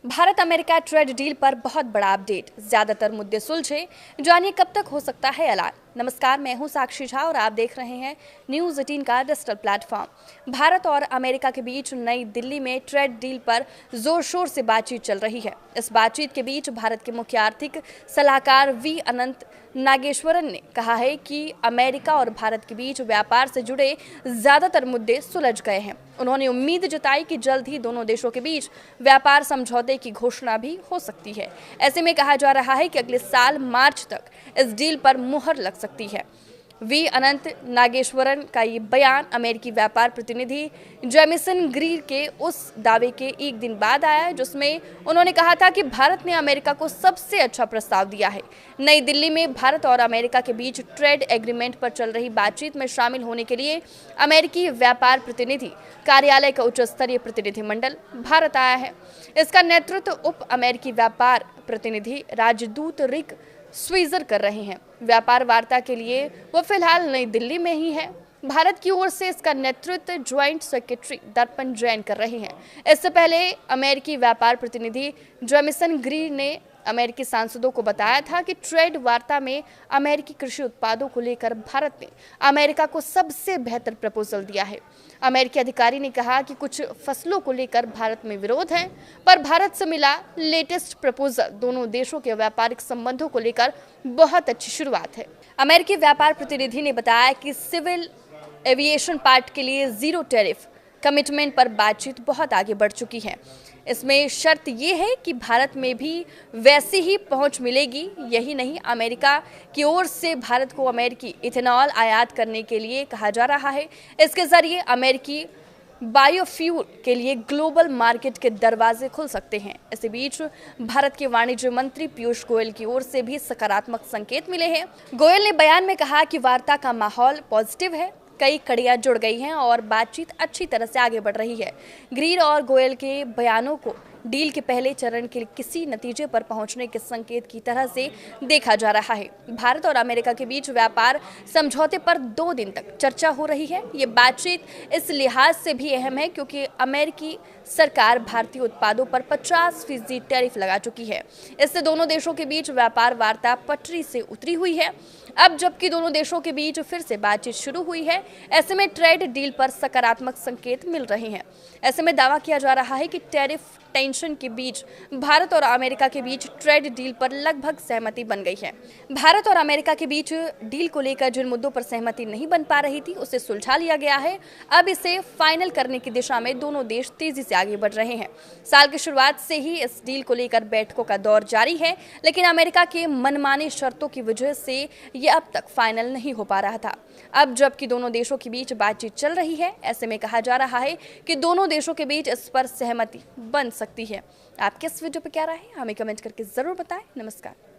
Bharat America trade deal पर बहुत बड़ा अपडेट, ज्यादातर मुद्दे सुलझे, जानिए कब तक हो सकता है ऐलान। नमस्कार, मैं हूं साक्षी झा और आप देख रहे हैं न्यूज़ 18 का डिजिटल प्लेटफॉर्म। भारत और अमेरिका के बीच नई दिल्ली में ट्रेड डील पर जोर शोर से बातचीत चल रही है। इस बातचीत के बीच भारत के मुख्य आर्थिक सलाहकार वी अनंत नागेश्वरन ने कहा है कि अमेरिका और भारत के बीच व्यापार से जुड़े ज्यादातर मुद्दे सुलझ गए हैं। उन्होंने उम्मीद जताई कि जल्द ही दोनों देशों के बीच व्यापार समझौते की घोषणा भी हो सकती है। ऐसे में कहा जा रहा है कि अगले साल मार्च तक इस डील पर मुहर लग सकती है। वी अनंत नागेश्वरन का ये बयान अमेरिकी व्यापार प्रतिनिधि जेमिसन ग्रीर के उस दावे के एक दिन बाद आया जिसमें उन्होंने कहा था कि भारत ने अमेरिका को सबसे अच्छा प्रस्ताव दिया है। नई दिल्ली में भारत और अमेरिका के बीच ट्रेड एग्रीमेंट पर चल रही बातचीत में शामिल होने के लिए अमेरिकी व्यापार प्रतिनिधि कार्यालय का उच्च स्तरीय प्रतिनिधिमंडल भारत आया है। इसका नेतृत्व उप अमेरिकी व्यापार प्रतिनिधि राजदूत रिक स्वीजर कर रहे हैं। व्यापार वार्ता के लिए वो फिलहाल नई दिल्ली में ही है। भारत की ओर से इसका नेतृत्व ज्वाइंट सेक्रेटरी दर्पण जैन कर रहे हैं। इससे पहले अमेरिकी व्यापार प्रतिनिधि जेमिसन ग्रीर ने अमेरिकी सांसदों को बताया था कि ट्रेड वार्ता में अमेरिकी कृषि उत्पादों को लेकर भारत ने अमेरिका को सबसे बेहतर प्रपोजल दिया है। अमेरिकी अधिकारी ने कहा कि कुछ फसलों को लेकर भारत में विरोध है, पर भारत से मिला लेटेस्ट प्रपोजल दोनों देशों के व्यापारिक संबंधों को लेकर बहुत अच्छी शुरुआत है। अमेरिकी व्यापार प्रतिनिधि ने बताया कि सिविल एविएशन पार्ट के लिए जीरो टैरिफ कमिटमेंट पर बातचीत बहुत आगे बढ़ चुकी है। इसमें शर्त यह है कि भारत में भी वैसी ही पहुंच मिलेगी। यही नहीं, अमेरिका की ओर से भारत को अमेरिकी इथेनॉल आयात करने के लिए कहा जा रहा है। इसके जरिए अमेरिकी बायोफ्यूल के लिए ग्लोबल मार्केट के दरवाजे खुल सकते हैं। इसी बीच भारत के वाणिज्य मंत्री पीयूष गोयल की ओर से भी सकारात्मक संकेत मिले हैं। गोयल ने बयान में कहा कि वार्ता का माहौल पॉजिटिव है, कई कड़ियां जुड़ गई हैं और बातचीत अच्छी तरह से आगे बढ़ रही है। ग्रीर और गोयल के बयानों को डील के पहले चरण के किसी नतीजे पर पहुंचने के संकेत की तरह से देखा जा रहा है। भारत और अमेरिका के बीच व्यापार समझौते पर 2 दिन तक चर्चा हो रही है। ये बातचीत इस लिहाज से भी अहम है क्योंकि अमेरिकी सरकार भारतीय उत्पादों पर 50% टैरिफ लगा चुकी है। इससे दोनों देशों के बीच व्यापार वार्ता पटरी से उतरी हुई है। अब जबकि दोनों देशों के बीच फिर से बातचीत शुरू हुई है, ऐसे में ट्रेड डील पर सकारात्मक संकेत मिल रहे हैं। ऐसे में दावा किया जा रहा है कि टैरिफ टेंशन के बीच भारत और अमेरिका के बीच ट्रेड डील पर लगभग सहमति बन गई है। भारत और अमेरिका के बीच डील को लेकर जिन मुद्दों पर सहमति नहीं बन पा रही थी उसे सुलझा लिया गया है। अब इसे फाइनल करने की दिशा में दोनों देश तेजी से आगे बढ़ रहे हैं। साल की शुरुआत से ही इस डील को लेकर बैठकों का दौर जारी है, लेकिन अमेरिका के मनमानी शर्तों की वजह से ये अब तक फाइनल नहीं हो पा रहा था। अब जबकि दोनों देशों के बीच बातचीत चल रही है, ऐसे में कहा जा रहा है कि दोनों देशों के बीच इस पर सहमति बन सकती है। आपके इस वीडियो पर क्या राय है, हमें कमेंट करके जरूर बताएं। नमस्कार।